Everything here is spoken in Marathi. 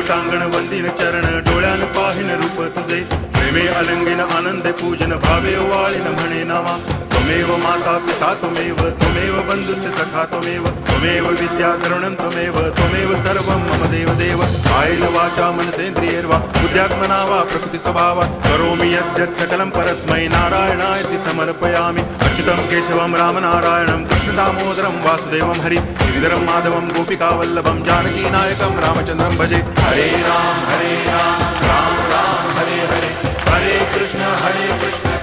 कांगण वंदिन चरण डोळ्यान पाहिन रूप तुझे प्रेमे अलंगिन आनंद पूजन भावे वाळीन म्हणे नामा त्वमेव माता पिता त्वमेव बंधुश्च सखा त्वमेव विद्या द्रवणं त्वमेव सर्वं मम देव कायेन वाचा मनसेन्द्रियैर्वा बुद्ध्यात्मना वा प्रकृति स्वभावात् करोमि यद्यत् सकलं परस्मै नारायणायति समर्पयामि अच्युतं केशवं रामनारायणं कृष्णदामोदरं वासुदेवं हरि गिरिधरं माधवं गोपिकावल्लभं जानकीनायकं रामचन्द्रं भजे हरे राम राम राम हरे हरे हरे कृष्ण